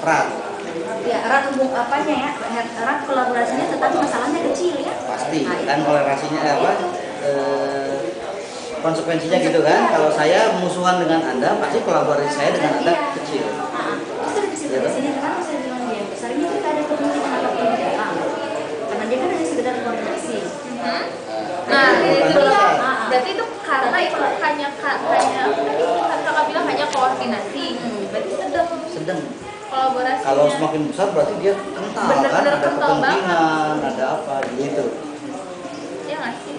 erat. Ya, erat hubung apanya ya, erat kolaborasinya, tetapi masalahnya kecil ya. Pasti, Nah, kan kolaborasinya apa? Konsekuensinya gitu kan. Kalau saya musuhan dengan Anda, pasti kolaborasi saya dengan Anda kecil. Justru di sini, kenapa saya bilang dia besar ini kita ada kemungkinan apapun di dalam. Karena dia kan hanya sekedar koordinasi. Nah, itu besar. berarti itu karena itu hanya kakak bilang hanya koordinasi. Berarti sedang kolaborasi. Kalau semakin besar berarti dia kental kan, Bener-bener ada kental kepentingan, ada apa gitu. Ya nggak sih?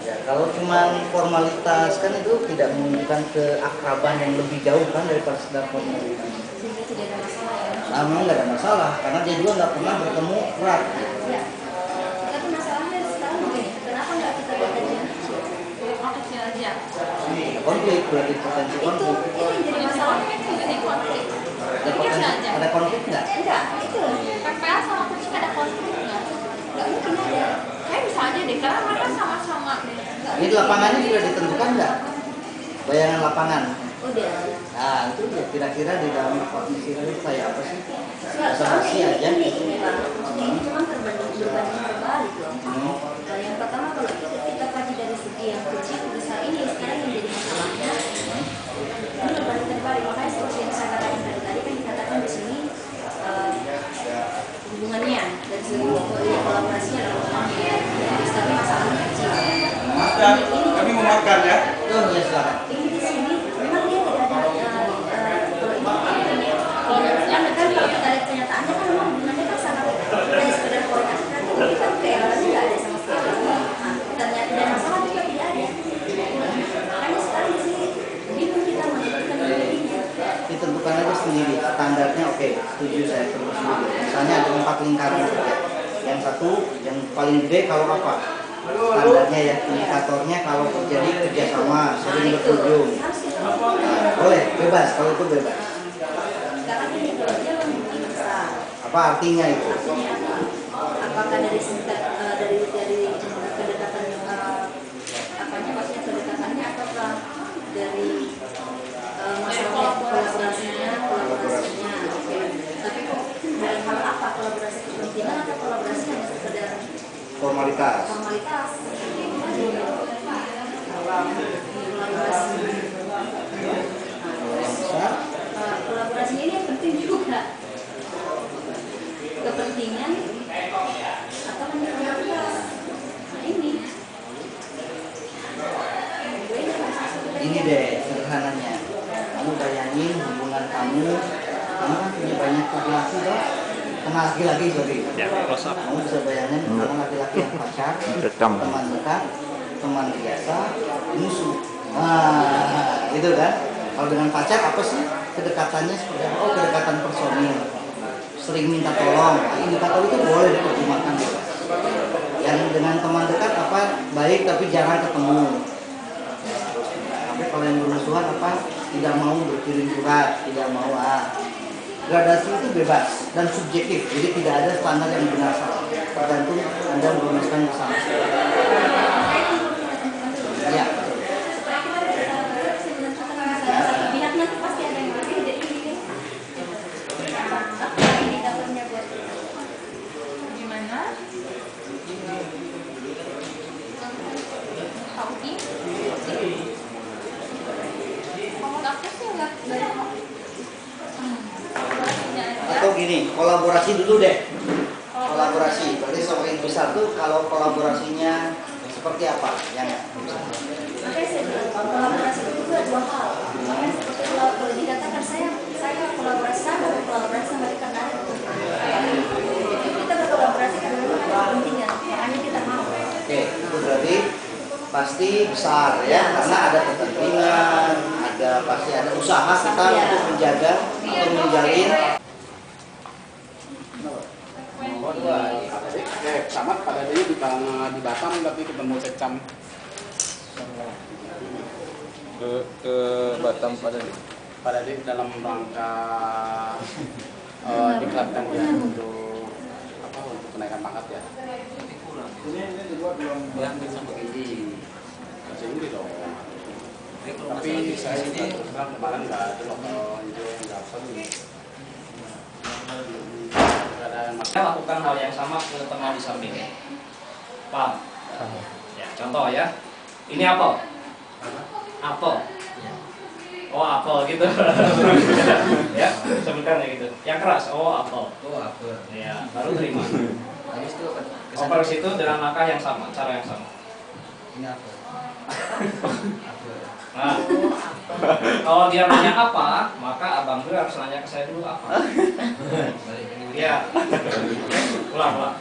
Ya, kalau cuma formalitas kan itu tidak menunjukkan keakraban yang lebih jauh kan daripada sekedar formalitas. Sehingga tidak ada masalah ya. Nah, memang nggak ada masalah karena dia juga nggak pernah bertemu erat. Ya. Tapi masalahnya sekarang begini, kenapa nggak kita buat aja yang kecil? Oh, kecil aja. Konflik berarti potensi Itu konflik. yang jadi masalah. Jadi konflik. Ada Jadi kecil potensi, aja. ada konflik nggak? Enggak, itu PPA sama kucing ada konflik nggak? nggak mungkin ada. Kayak bisa aja deh, karena mereka sama-sama. Ini lapangannya sudah ditentukan nggak? Bayangan lapangan. Udah. Nah itu ya kira-kira di dalam kognisi itu kayak apa sih? Basa-basi aja. Ini Pak, itu kan berbanding terbalik loh. Yang pertama kalau kita kaji dari segi yang kecil besar ini sekarang yang jadi masalahnya ini berbanding terbalik. Makanya seperti yang saya katakan tadi kan dikatakan di sini hubungannya dari segi kolaborasinya adalah hubungannya. Tapi masalahnya kecil. Kami mau makan ya? Oh ya silakan. Ini di sini memang dia tidak ada kalau kita lihat kenyataannya kan memang hubungannya kan sangat hanya sekedar koordinasi tapi kan keelolannya nggak ada sama sekali. Nah, ternyata dan masalah juga tidak ada. Makanya sekarang di sini bingung kita menentukan ini. Ditentukan aja sendiri standarnya. Oke, setuju saya tentu sendiri. Misalnya ada 4 lingkaran kerja. Yang satu yang paling gede kalau apa? Standarnya ya, indikatornya kalau terjadi kerjasama sering berkunjung. Nah, boleh, bebas kalau itu bebas. Sekarang ini kalau dia lebih besar. Apa artinya itu? Artinya apa? Apakah dari kedekatan apanya maksudnya kedekatannya ataukah dari masalah kolaborasinya. Oke. Tapi kok dalam hal apa kolaborasi kepentingan atau kolaborasi hanya sekedar Formalitas. formalitas? Kolaborasi ini yang penting juga. Kepentingan atau hanya formalitas? Nah ini. Ini deh sederhananya. Kamu bayangin hubungan kamu kan punya banyak laki-laki toh. Kenal laki-laki sorry. Ya, close up. Kamu bisa bayangin karena laki-laki yang pacar, Direkam. teman dekat, teman biasa, musuh. Nah, itu kan. Kalau dengan pacar apa sih kedekatannya seperti apa? Oh, kedekatan personil. Sering minta tolong. Nah, indikator itu boleh diterjemahkan bebas. Yang dengan teman dekat apa? Baik tapi jangan ketemu. Tapi kalau yang bermusuhan apa? Tidak mau berkirim surat, tidak mau gradasi itu bebas dan subjektif, jadi tidak ada standar yang benar salah, tergantung Anda merumuskan bersama. Ya. Pihak nanti pasti ada yang berbeda ini. Apa indikatornya buat kita? Gimana? Tahu ini? Kalau aku sih nggak banyak. Atau gini, kolaborasi dulu deh. Kolaborasi, berarti semakin besar tuh kalau kolaborasinya seperti apa? Yang Makanya saya bilang kolaborasi itu juga dua hal. Makanya seperti kalau dikatakan saya kolaborasi sama karena ada kepentingan. Kita berkolaborasi karena memang ada kepentingan, makanya kita mau. Oke, itu berarti pasti besar ya, karena ada kepentingan, pasti ada usaha kita untuk menjaga atau menjalin. Sama pada dia di Batam tapi ketemu secam ke Batam pada dia dalam rangka diklatkan dia untuk kenaikan pangkat ya. Ya sama Indi. Masih Indi dong. Tapi saya juga terus terang kemarin nggak ada lokal yang dapat. Saya lakukan hal yang sama ke teman di sampingnya. Paham? Ya, contoh ya. Ini apel. Apel. Oh, apel gitu. Ya, sebutkan ya gitu. Yang keras, oh apel. Oh, apel. Ya, baru terima. Habis itu apa? Oper situ dengan langkah yang sama, cara yang sama. Ini apel. Apel. Nah, kalau dia nanya apa, maka abang gue harus nanya ke saya dulu apa. Balik ini. Iya. Ulang.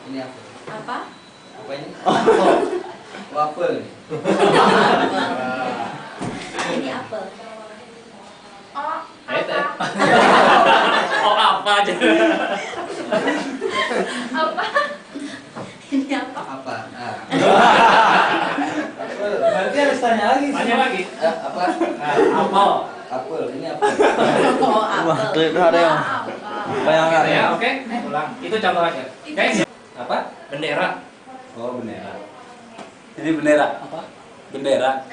Ini apel. Apa? Apa ini? Apel. Apel. Ini apel. Oh, Bete. apa? Oh apa aja. Apa? Ini apa? Apa? Ah. Berarti harus tanya lagi. Tanya lagi. Apa? Nah, apel. Apel. Ini apel. Oh, apel. Gitu ya, oke. Ulang. Itu contoh aja. Oke. Apa? Bendera. Oh, bendera. Ini bendera apa? Bendera.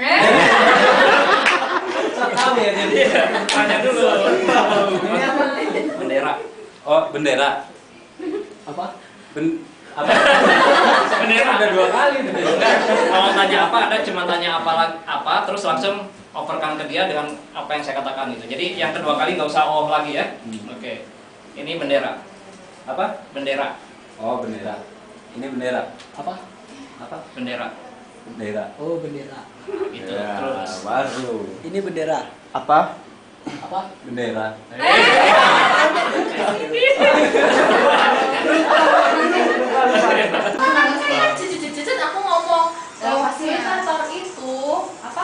Tahu ya jadi. Tanya dulu. Ini apa? Bendera. Oh, bendera. Apa? Apa? Bendera. Ada 2 kali bendera. Kalau tanya apa, Anda cuma tanya apa, terus langsung operkan ke dia dengan apa yang saya katakan itu. Jadi yang kedua kali nggak usah oh lagi ya. Oke. Ini bendera. Apa? Bendera. Oh, bendera. Ini bendera. Apa? Bendera. Bendera. Oh, bendera. Gitu. Ya, Terus. baru. Ini bendera. Apa? Bendera. Cucut aku ngomong fasilitator itu apa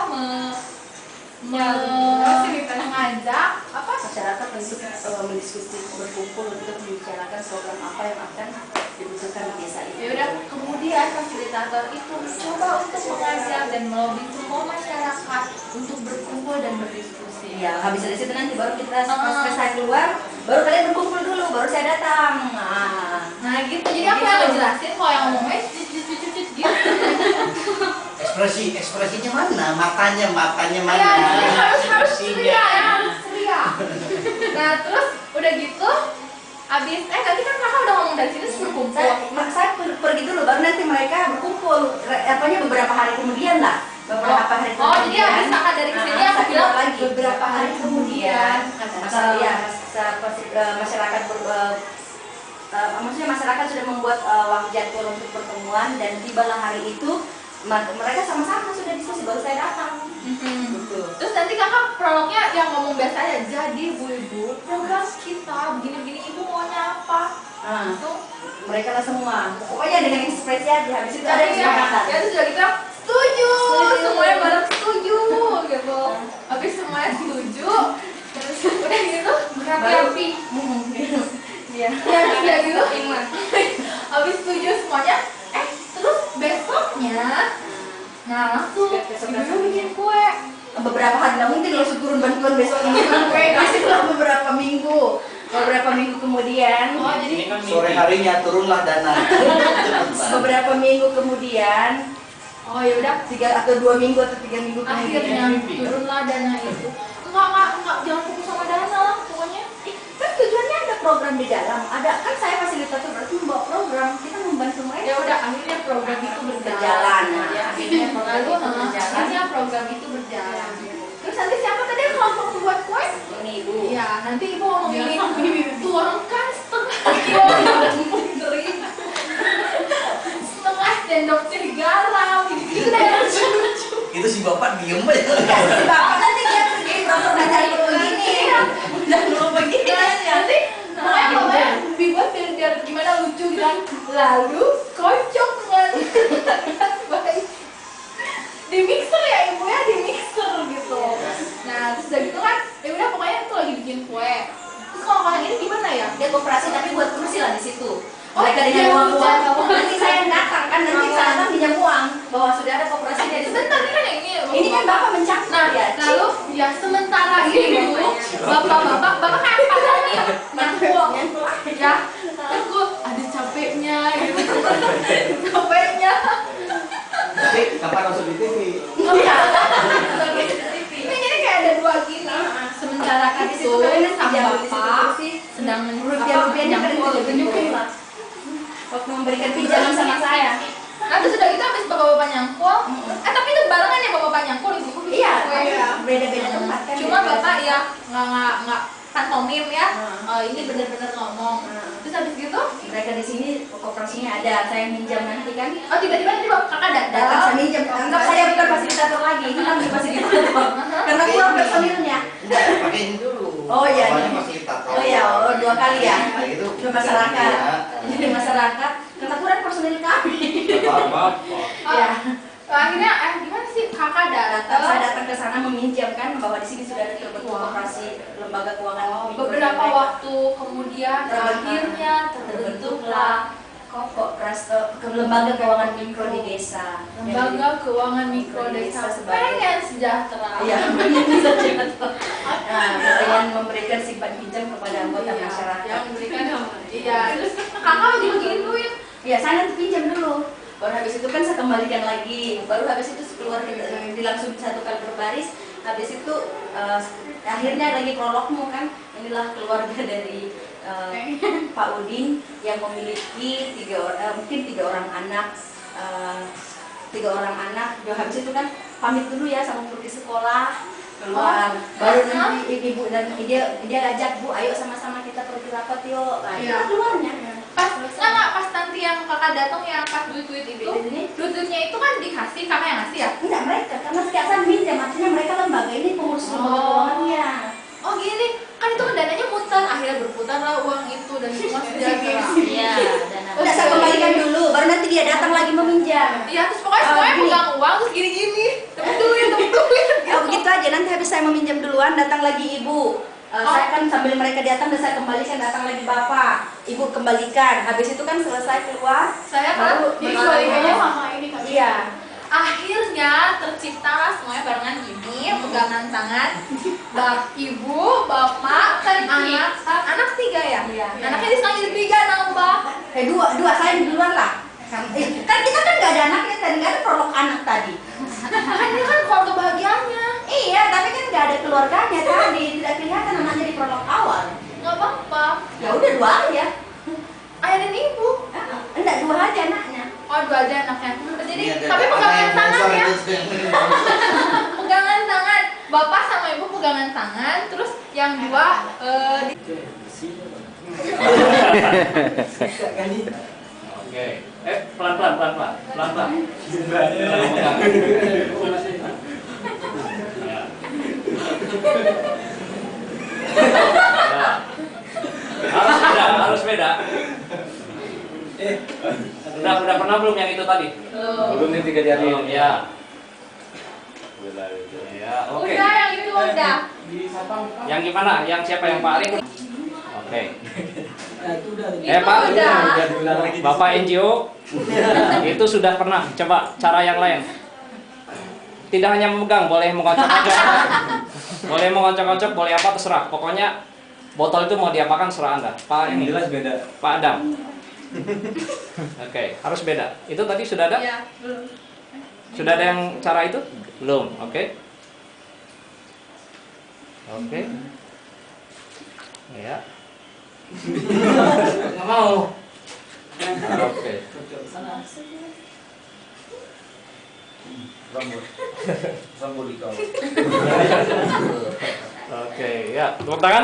mengajak apa Masyarakat untuk mendiskusi, berkumpul untuk membicarakan program apa yang akan dibutuhkan di desa itu. ya udah kemudian fasilitator itu mencoba untuk mengajak dan melobi semua masyarakat untuk berkumpul dan berdiskusi. Iya, habis dari situ nanti baru kita pas saya keluar, baru kalian berkumpul dulu, baru saya datang. Nah gitu, jadi aku yang ngejelasin kalau yang ngomongnya cucut gitu. Ekspresinya mana? Matanya mana? Iya, harus ceria ya, harus ceria. Nah terus udah gitu, abis nanti kan kakak udah ngomong dari sini suruh kumpul. Saya pergi dulu, baru nanti mereka berkumpul. Apanya beberapa hari kemudian lah. Beberapa hari kemudian. Oh jadi abis kakak dari kesini aku bilang lagi. beberapa hari kemudian. Masyarakat maksudnya masyarakat sudah membuat jadwal untuk pertemuan dan tibalah hari itu mereka sama-sama sudah diskusi baru saya datang. Terus nanti kakak prolognya yang ngomong biasa aja. Jadi bu-ibu program kita begini-begini ibu maunya apa? Nah, Itu mereka lah semua. Pokoknya dengan ekspresi aja. Habis itu ada kesepakatan. ya terus udah gitu setuju, semuanya bareng setuju gitu. Habis semuanya setuju, terus udah gitu berapi-api. Iya. Ya udah gitu habis setuju semuanya, terus besoknya nah langsung ibu bikin kue. Beberapa hari nggak mungkin langsung turun bantuan besok ini kue kasihlah beberapa minggu kemudian. Oh jadi Ini kan Sore harinya turunlah dana. beberapa minggu kemudian oh ya udah 3 atau 2 minggu atau 3 minggu akhirnya kemudian turunlah dana itu. Enggak jangan fokus sama dana lah pokoknya. kan tujuannya ada program di dalam, ada kan saya fasilitator berarti membawa program, kita membantu mereka. Ya udah akhirnya program itu berjalan. Berjalan, nah, Ya, akhirnya program lalu itu berjalan. akhirnya program itu berjalan. Terus nanti siapa tadi yang kelompok membuat kue? Ini ibu. Ya, nanti ibu ngomong ini tuangkan setengah kilo terima. Setengah sendok teh garam gitu deh lucu-lucu. Itu si bapak diem aja. Si bapak nanti dia pergi program dari begini, jangan lupa begini. Nanti pokoknya dibuat biar gimana lucu gitu kan. Lalu kocok dengan baik di mixer ya ibu ya, di mixer gitu. Nah terus udah gitu kan ya udah pokoknya itu lagi bikin kue. Terus kalau yang ini gimana ya? Dia koperasi tapi buat kursi lah di situ. Oh, Mereka dia dengan uang uang. nanti saya datang kan nanti saya datang pinjam uang bahwa sudah ada koperasinya di situ. Sebentar ini kan yang Ini kan bapak mencakup nah, ya. lalu ya sementara itu bapak kayak pasal nih nyangkuk ya nyangkuk ada capeknya gitu capeknya Tapi kapan masuk di TV? ini jadi kayak ada dua gini sementara kan di itu sama bapak sedang rupiah-rupiahnya kan tunjukin lah waktu memberikan pinjaman sama saya. nanti sudah itu habis bapak-bapak nyangkul tapi itu barengan ya bapak nyangkul ibu Iya, beda-beda tempat kan. cuma beda-beda bapak tempat. ya nggak pantomim ya ini benar-benar ngomong terus habis gitu Mereka di sini kooperasinya ada, saya minjam nanti kan. oh tiba-tiba nanti bapak kakak Datang datang saya minjam, anggap saya bukan fasilitator lagi, ini kan fasilitator. Karena kurang personilnya. Enggak, pakai ini dulu. Oh iya. Awalnya fasilitator. Oh iya, dua kali ya. Nah, itu Ke masyarakat. iya. Jadi masyarakat, karena kurang personil kami. Apa? Ya. akhirnya gimana sih kakak Datang, saya datang datang ke sana meminjam bahwa di sini sudah ada terbentuk kooperasi lembaga keuangan mikro dan beberapa micro. waktu kemudian akhirnya terbentuklah Kooperasi lembaga keuangan mikro di desa. lembaga keuangan mikro desa pengen sejahtera. Iya, nah, dengan memberikan simpan pinjam kepada anggota masyarakat. Yang memberikan iya terus kakak lagi begini duit Ya, saya nanti pinjam dulu. Baru habis itu kan saya kembalikan lagi. Baru habis itu keluar langsung satu kali berbaris. Habis itu akhirnya lagi prologmu kan. Inilah keluarga dari Pak Udin yang memiliki mungkin tiga orang anak. Habis itu kan pamit dulu ya sama pergi sekolah keluar. Baru nanti ibu dan dia ajak, Bu, ayo sama-sama kita pergi rapat yuk. Nah, Iya. itu keluarnya. pas nanti yang kakak datang yang pas duit itu duitnya itu kan dikasih kakak yang ngasih ya Enggak, mereka karena setiap saat minjam, artinya mereka lembaga ini pengurus lembaga keuangannya. oh gini kan itu kan dananya muter akhirnya berputar lah uang itu dan semua sejahtera Iya, udah saya kembalikan dulu, baru nanti dia datang lagi meminjam. iya terus pokoknya semuanya gini. pegang uang terus gini-gini tepuk duit gitu. Oh begitu aja, nanti habis saya meminjam duluan, datang lagi ibu. Saya kan sambil mereka datang dan saya kembalikan, datang lagi bapak, ibu kembalikan. Habis itu kan selesai keluar, saya baru kan jadi kembalikannya sama ini kan Iya. akhirnya terciptalah semuanya barengan gini pegangan tangan ibu bapak dan anak tiga ya Iya. anaknya di sana jadi tiga nambah Dua saya duluan lah. Kan kita kan nggak ada anaknya tadi, nggak ada prolog anak tadi. kan ini kan keluarga bahagianya Iya, tapi kan nggak ada keluarganya tadi, tidak kelihatan anaknya di prolog awal. nggak apa-apa Ya udah dua aja. ayah dan ibu Enggak, dua aja anaknya. oh dua aja anaknya jadi Ini ada tapi anak pegangan yang tangan besar ya itu yang pegangan tangan bapak sama ibu pegangan tangan terus yang dua Oke. Pelan-pelan. Harus beda. Udah pernah belum yang itu tadi? Belum nih 3 jari. Belum ya. Ya, oke. udah yang itu udah Yang gimana? Yang siapa yang Pak Arif? Oke. itu Pak, udah Bapak NGO itu sudah pernah coba cara yang lain. Tidak hanya memegang, boleh mengocok-ocok. Boleh mengocok-ocok, boleh apa terserah. Pokoknya botol itu mau diapakan serah Anda. Pak ini Jelas beda. Pak Adam. Oke, harus beda. Itu tadi sudah ada? ya belum Sudah ada yang cara itu? Belum. Oke. Oke. Ya. Nggak mau. Oke. Rambut di kau. Oke, ya. Tepuk tangan.